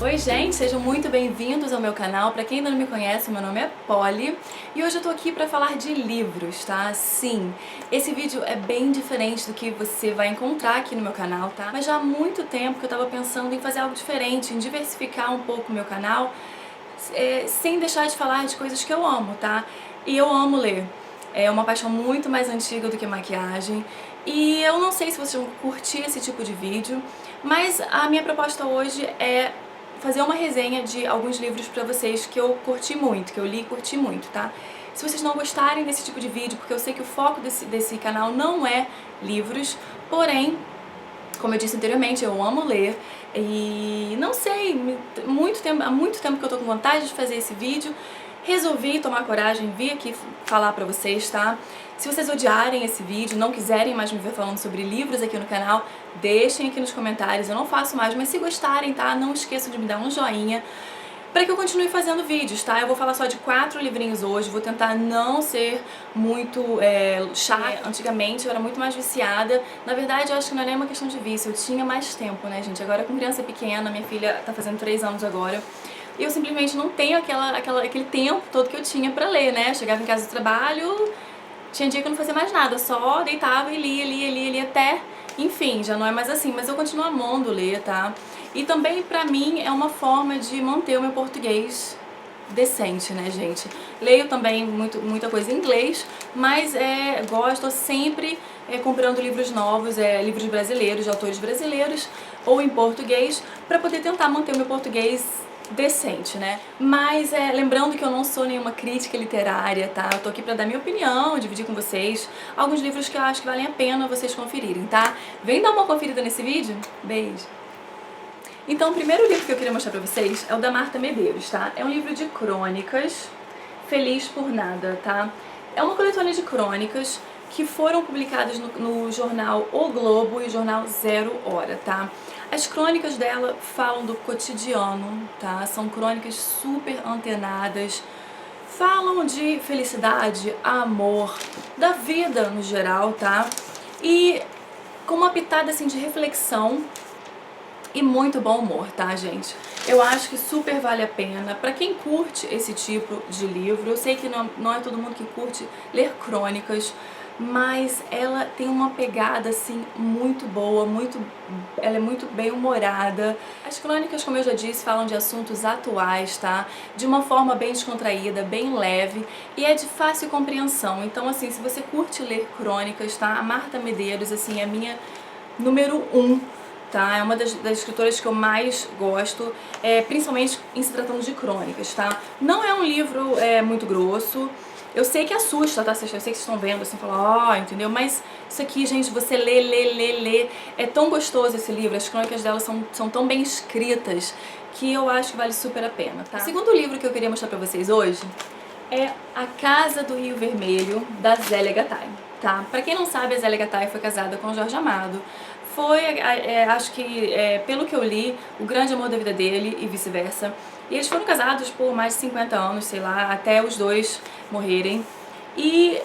Oi gente, sejam muito bem-vindos ao meu canal. Pra quem ainda não me conhece, meu nome é Polly e hoje eu tô aqui pra falar de livros, tá? Sim, esse vídeo é bem diferente do que você vai encontrar aqui no meu canal, tá? Mas já há muito tempo que eu tava pensando em fazer algo diferente, em diversificar um pouco o meu canal, sem deixar de falar de coisas que eu amo, tá? E eu amo ler. É uma paixão muito mais antiga do que maquiagem. E eu não sei se vocês vão curtir esse tipo de vídeo, mas a minha proposta hoje é fazer uma resenha de alguns livros pra vocês que eu curti muito, que eu li e curti muito, tá? Se vocês não gostarem desse tipo de vídeo, porque eu sei que o foco desse canal não é livros, porém, como eu disse anteriormente, eu amo ler e não sei, há muito tempo que eu tô com vontade de fazer esse vídeo. Resolvi tomar coragem, vir aqui falar pra vocês, tá? Se vocês odiarem esse vídeo, não quiserem mais me ver falando sobre livros aqui no canal, deixem aqui nos comentários, eu não faço mais, mas se gostarem, tá? Não esqueçam de me dar um joinha para que eu continue fazendo vídeos, tá? Eu vou falar só de 4 livrinhos hoje, vou tentar não ser muito chata. Antigamente eu era muito mais viciada. Na verdade, eu acho que não é nem uma questão de vício, eu tinha mais tempo, né, gente? Agora com criança pequena, minha filha tá fazendo 3 anos agora, e eu simplesmente não tenho aquele tempo todo que eu tinha pra ler, né? Chegava em casa do trabalho, tinha dia que eu não fazia mais nada, só deitava e lia até, enfim, já não é mais assim, mas eu continuo amando ler, tá? E também pra mim é uma forma de manter o meu português decente, né, gente? Leio também muita coisa em inglês, mas gosto sempre comprando livros novos, livros brasileiros, de autores brasileiros, ou em português, pra poder tentar manter o meu português decente, né? Mas lembrando que eu não sou nenhuma crítica literária, tá? Eu tô aqui pra dar minha opinião, dividir com vocês alguns livros que eu acho que valem a pena vocês conferirem, tá? Vem dar uma conferida nesse vídeo? Beijo! Então, o primeiro livro que eu queria mostrar pra vocês é o da Marta Medeiros, tá? É um livro de crônicas, Feliz por Nada, tá? É uma coletânea de crônicas que foram publicadas no jornal O Globo e jornal Zero Hora, tá? As crônicas dela falam do cotidiano, tá? São crônicas super antenadas, falam de felicidade, amor, da vida no geral, tá? E com uma pitada assim de reflexão e muito bom humor, tá, gente? Eu acho que super vale a pena pra quem curte esse tipo de livro. Eu sei que não é todo mundo que curte ler crônicas, mas ela tem uma pegada assim muito boa, ela é muito bem humorada. As crônicas, como eu já disse, falam de assuntos atuais, tá? De uma forma bem descontraída, bem leve e é de fácil compreensão. Então, assim, se você curte ler crônicas, tá? A Marta Medeiros, assim, é a minha número 1. Tá? É uma das escritoras que eu mais gosto, principalmente em se tratando de crônicas, tá? Não é um livro muito grosso, eu sei que assusta, tá? Eu sei que vocês estão vendo, assim, falam, entendeu? Mas isso aqui, gente, você lê, é tão gostoso esse livro, as crônicas dela são tão bem escritas, que eu acho que vale super a pena, tá? O segundo livro que eu queria mostrar pra vocês hoje é A Casa do Rio Vermelho, da Zélia Gattai, tá? Pra quem não sabe, a Zélia Gattai foi casada com o Jorge Amado. Foi, acho que, pelo que eu li, o grande amor da vida dele e vice-versa. E eles foram casados por mais de 50 anos, sei lá, até os dois morrerem. E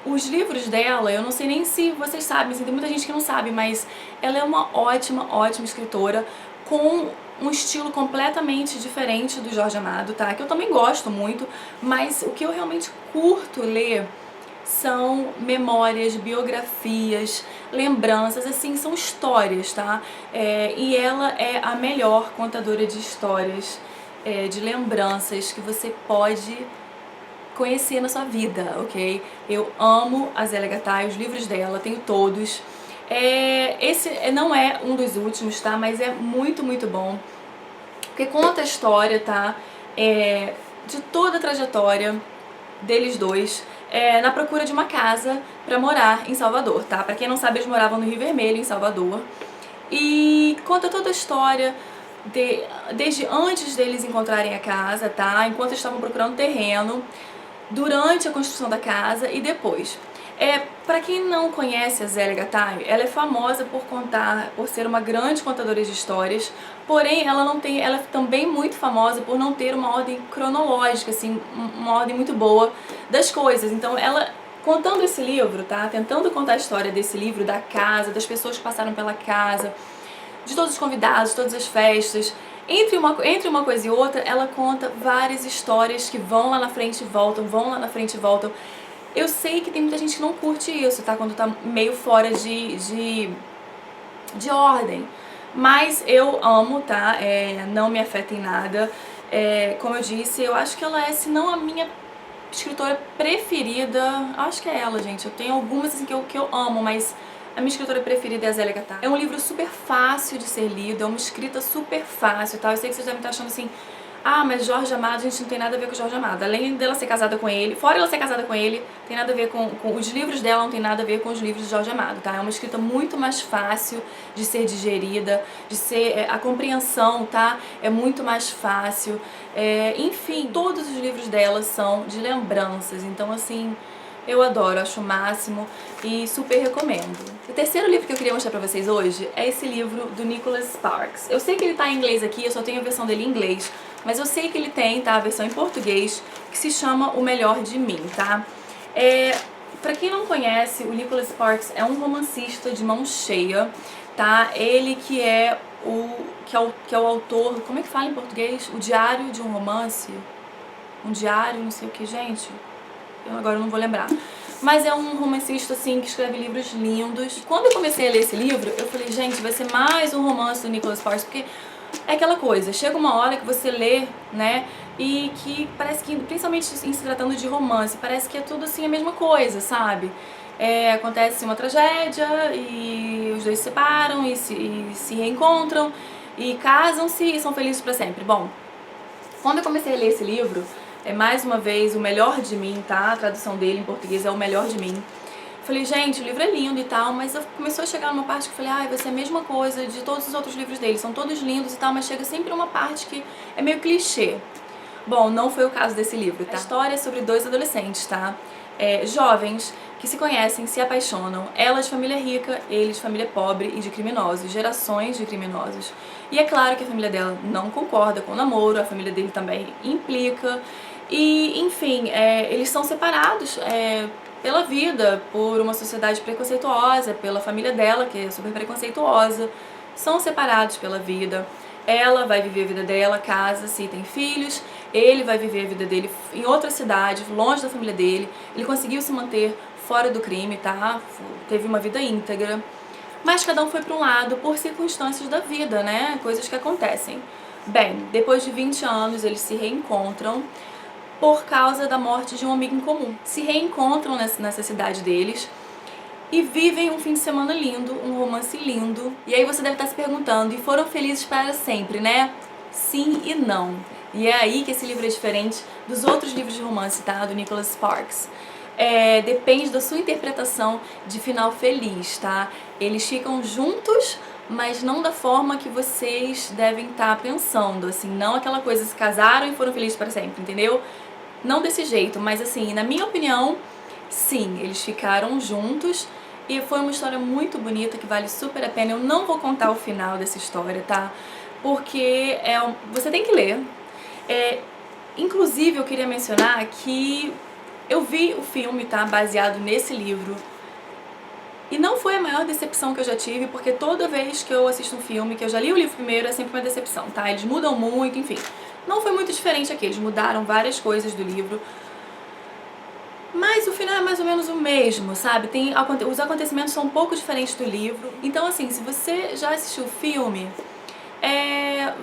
os livros dela, eu não sei nem se vocês sabem, assim, tem muita gente que não sabe, mas ela é uma ótima escritora, com um estilo completamente diferente do Jorge Amado, tá? Que eu também gosto muito, mas o que eu realmente curto ler são memórias, biografias, lembranças, assim, são histórias, tá? E ela é a melhor contadora de histórias, de lembranças que você pode conhecer na sua vida, ok? Eu amo a Zélia Gattai, os livros dela, tenho todos. Esse não é um dos últimos, tá? Mas é muito bom, porque conta a história, tá? De toda a trajetória deles dois, na procura de uma casa pra morar em Salvador, tá? Pra quem não sabe, eles moravam no Rio Vermelho, em Salvador. E conta toda a história, desde antes deles encontrarem a casa, tá? Enquanto eles estavam procurando terreno, durante a construção da casa e depois. Pra quem não conhece a Zélia Gattai, ela é famosa por ser uma grande contadora de histórias, porém ela é também muito famosa por não ter uma ordem cronológica, assim, uma ordem muito boa das coisas. Então ela contando esse livro, tá? Tentando contar a história desse livro, da casa, das pessoas que passaram pela casa, de todos os convidados, todas as festas. Entre uma coisa e outra, ela conta várias histórias que vão lá na frente e voltam, vão lá na frente e voltam. Eu sei que tem muita gente que não curte isso, tá? Quando tá meio fora de ordem. Mas eu amo, tá? Não me afeta em nada. Como eu disse, eu acho que ela é, se não a minha escritora preferida, acho que é ela, gente. Eu tenho algumas assim que eu amo, mas a minha escritora preferida é a Zélia Gattar. É um livro super fácil de ser lido, é uma escrita super fácil, tá? Eu sei que vocês devem estar achando assim, ah, mas Jorge Amado, a gente não tem nada a ver com Jorge Amado. Além dela ser casada com ele, fora ela ser casada com ele, tem nada a ver com os livros dela, não tem nada a ver com os livros de Jorge Amado, tá? É uma escrita muito mais fácil de ser digerida, de ser, a compreensão, tá? É muito mais fácil. Enfim, todos os livros dela são de lembranças, então assim, eu adoro, acho o máximo e super recomendo. O terceiro livro que eu queria mostrar pra vocês hoje é esse livro do Nicholas Sparks. Eu sei que ele tá em inglês aqui, eu só tenho a versão dele em inglês, mas eu sei que ele tem, tá, a versão em português, que se chama O Melhor de Mim, tá? Pra quem não conhece, o Nicholas Sparks é um romancista de mão cheia, tá? Ele que é o autor, como é que fala em português? O diário de um romance? Um diário, não sei o que, gente. Agora eu não vou lembrar. Mas é um romancista, assim, que escreve livros lindos. E quando eu comecei a ler esse livro, eu falei, gente, vai ser mais um romance do Nicholas Sparks, porque é aquela coisa, chega uma hora que você lê, né, e que parece que, principalmente em se tratando de romance, parece que é tudo, assim, a mesma coisa, sabe? Acontece uma tragédia e os dois se separam e se reencontram e casam-se e são felizes pra sempre. Bom, quando eu comecei a ler esse livro, mais uma vez, O Melhor de Mim, tá? A tradução dele em português é O Melhor de Mim. Falei, gente, o livro é lindo e tal, mas começou a chegar numa parte que eu falei, ai, vai ser a mesma coisa de todos os outros livros dele, são todos lindos e tal, mas chega sempre uma parte que é meio clichê. Bom, não foi o caso desse livro, tá? A história é sobre dois adolescentes, tá? Jovens que se conhecem, se apaixonam, ela de família rica, ele de família pobre e de criminosos, gerações de criminosos. E é claro que a família dela não concorda com o namoro, a família dele também implica, e enfim, eles são separados pela vida, por uma sociedade preconceituosa, pela família dela, que é super preconceituosa, são separados pela vida. Ela vai viver a vida dela, casa-se, tem filhos, ele vai viver a vida dele em outra cidade, longe da família dele. Ele conseguiu se manter fora do crime, tá? Teve uma vida íntegra. Mas cada um foi para um lado por circunstâncias da vida, né? Coisas que acontecem. Bem, depois de 20 anos eles se reencontram por causa da morte de um amigo em comum. Se reencontram nessa cidade deles e vivem um fim de semana lindo, um romance lindo. E aí você deve estar se perguntando, e foram felizes para sempre, né? Sim e não. E é aí que esse livro é diferente dos outros livros de romance, tá? Do Nicholas Sparks. Depende da sua interpretação de final feliz, tá? Eles ficam juntos, mas não da forma que vocês devem estar pensando, assim, não aquela coisa, se casaram e foram felizes para sempre, entendeu? Não desse jeito, mas assim, na minha opinião, sim, eles ficaram juntos e foi uma história muito bonita que vale super a pena. Eu não vou contar o final dessa história, tá? Porque você tem que ler. Inclusive, eu queria mencionar que eu vi o filme, tá? Baseado nesse livro. E não foi a maior decepção que eu já tive, porque toda vez que eu assisto um filme, que eu já li o livro primeiro, é sempre uma decepção, tá? Eles mudam muito, enfim. Não foi muito diferente aqui, eles mudaram várias coisas do livro. Mas o final é mais ou menos o mesmo, sabe? Os acontecimentos são um pouco diferentes do livro. Então, assim, se você já assistiu o filme,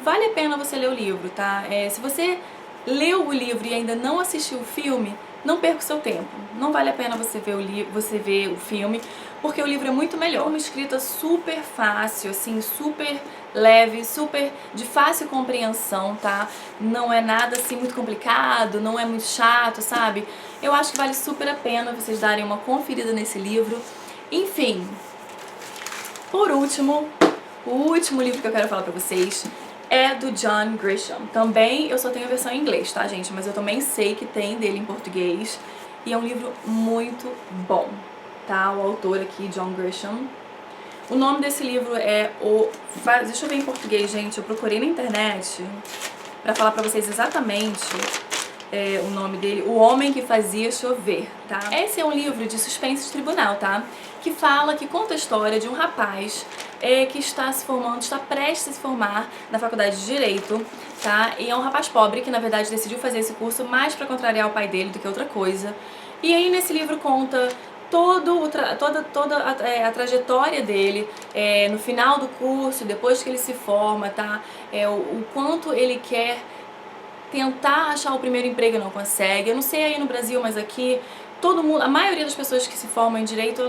vale a pena você ler o livro, tá? Se você leu o livro e ainda não assistiu o filme, não perca o seu tempo. Não vale a pena você ver o filme, porque o livro é muito melhor. É uma escrita super fácil, assim, super leve, super de fácil compreensão, tá? Não é nada assim muito complicado, não é muito chato, sabe? Eu acho que vale super a pena vocês darem uma conferida nesse livro. Enfim, por último, o último livro que eu quero falar pra vocês é do John Grisham. Também eu só tenho a versão em inglês, tá, gente? Mas eu também sei que tem dele em português. E é um livro muito bom, tá? O autor aqui, John Grisham. O nome desse livro deixa eu ver em português, gente. Eu procurei na internet pra falar pra vocês exatamente o nome dele, O Homem que Fazia Chover, tá? Esse é um livro de suspense de tribunal, tá? Que conta a história de um rapaz que está se formando, está prestes a se formar na faculdade de Direito, tá? E é um rapaz pobre que, na verdade, decidiu fazer esse curso mais para contrariar o pai dele do que outra coisa. E aí, nesse livro, conta toda a trajetória dele no final do curso, depois que ele se forma, tá? O quanto ele quer tentar achar o primeiro emprego e não consegue. Eu não sei aí no Brasil, mas aqui todo mundo, a maioria das pessoas que se formam em direito,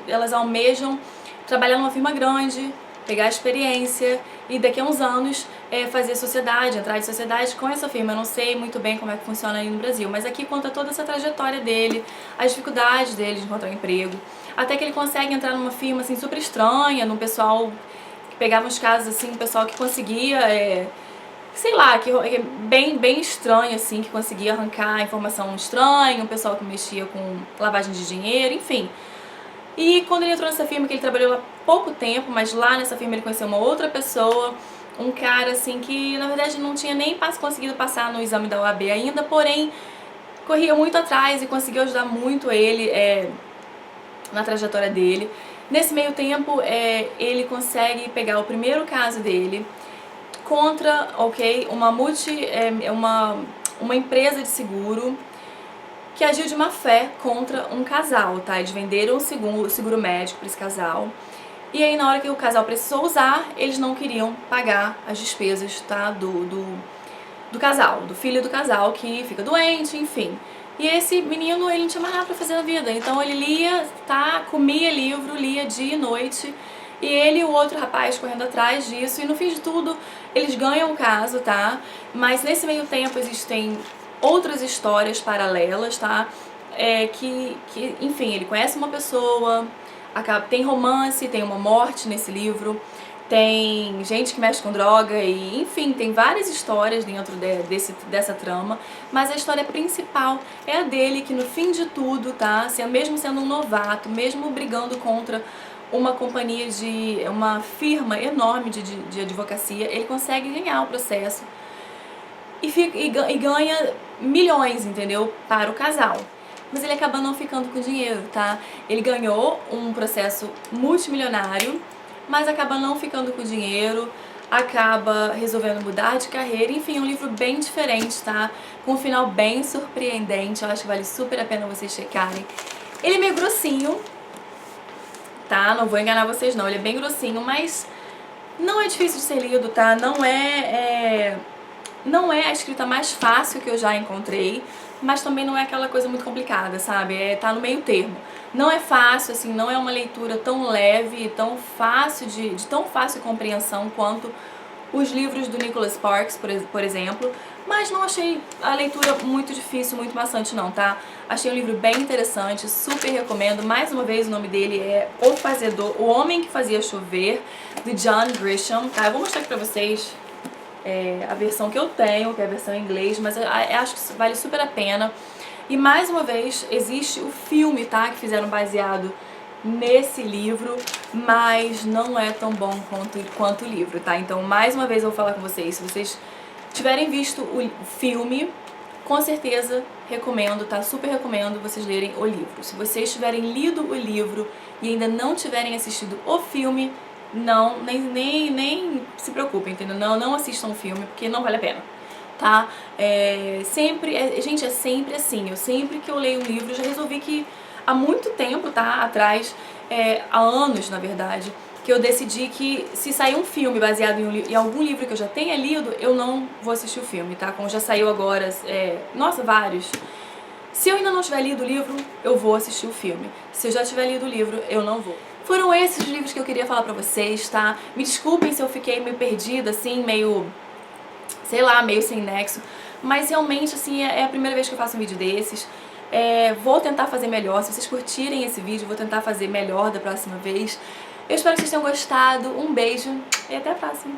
elas almejam trabalhar numa firma grande, pegar experiência e daqui a uns anos fazer sociedade, entrar em sociedade com essa firma. Eu não sei muito bem como é que funciona aí no Brasil, mas aqui conta toda essa trajetória dele, as dificuldades dele de encontrar um emprego, até que ele consegue entrar numa firma assim super estranha, num pessoal que pegava uns casos assim, um pessoal que conseguia sei lá, que bem estranho, assim, que conseguia arrancar informação estranha, um pessoal que mexia com lavagem de dinheiro, enfim. E quando ele entrou nessa firma, que ele trabalhou há pouco tempo, mas lá nessa firma ele conheceu uma outra pessoa, um cara, assim, que na verdade não tinha nem conseguido passar no exame da OAB ainda, porém corria muito atrás e conseguiu ajudar muito ele na trajetória dele. Nesse meio tempo, ele consegue pegar o primeiro caso dele contra, uma empresa de seguro que agiu de má fé contra um casal, tá? Eles venderam o seguro médico para esse casal. E aí, na hora que o casal precisou usar, eles não queriam pagar as despesas, tá? Do casal, do filho do casal que fica doente, enfim. E esse menino, ele não tinha mais nada pra fazer na vida, então ele lia, tá? Comia livro, lia dia e noite. E ele e o outro rapaz correndo atrás disso, e no fim de tudo, eles ganham o caso, tá? Mas nesse meio tempo existem outras histórias paralelas, tá? Enfim, ele conhece uma pessoa, tem romance, tem uma morte nesse livro, tem gente que mexe com droga e, enfim, tem várias histórias dentro dessa trama, mas a história principal é a dele, que no fim de tudo, tá? Mesmo sendo um novato, mesmo brigando contra uma firma enorme de advocacia, ele consegue ganhar o processo e ganha milhões, entendeu? Para o casal. Mas ele acaba não ficando com dinheiro, tá? Ele ganhou um processo multimilionário, mas acaba não ficando com dinheiro, acaba resolvendo mudar de carreira. Enfim, é um livro bem diferente, tá? Com um final bem surpreendente, eu acho que vale super a pena vocês checarem. Ele é meio grossinho, tá? Não vou enganar vocês não, ele é bem grossinho, mas não é difícil de ser lido, tá? Não é a escrita mais fácil que eu já encontrei, mas também não é aquela coisa muito complicada, sabe? Tá no meio termo. Não é fácil, assim, não é uma leitura tão leve, tão fácil de tão fácil compreensão quanto os livros do Nicholas Sparks, por exemplo, mas não achei a leitura muito difícil, muito maçante não, tá? Achei um livro bem interessante, super recomendo. Mais uma vez, o nome dele é O Homem que Fazia Chover, de John Grisham, tá? Eu vou mostrar aqui pra vocês a versão que eu tenho, que é a versão em inglês, mas eu acho que vale super a pena. E mais uma vez, existe o filme, tá? Que fizeram baseado nesse livro, mas não é tão bom quanto o livro, tá? Então, mais uma vez eu vou falar com vocês, se vocês tiverem visto o filme, com certeza recomendo, tá? Super recomendo vocês lerem o livro. Se vocês tiverem lido o livro e ainda não tiverem assistido o filme, nem se preocupem, entendeu? Não assistam o filme, porque não vale a pena, tá? Gente, é sempre assim. Sempre que eu leio um livro, eu já resolvi que há muito tempo, tá? Atrás, há anos, na verdade, que eu decidi que se sair um filme baseado em algum livro que eu já tenha lido, eu não vou assistir o filme, tá? Como já saiu agora, nossa, vários. Se eu ainda não tiver lido o livro, eu vou assistir o filme. Se eu já tiver lido o livro, eu não vou. Foram esses os livros que eu queria falar pra vocês, tá? Me desculpem se eu fiquei meio perdida, assim, meio, sei lá, meio sem nexo. Mas realmente, assim, é a primeira vez que eu faço um vídeo desses. Vou tentar fazer melhor. Se vocês curtirem esse vídeo, vou tentar fazer melhor da próxima vez. Eu espero que vocês tenham gostado. Um beijo e até a próxima.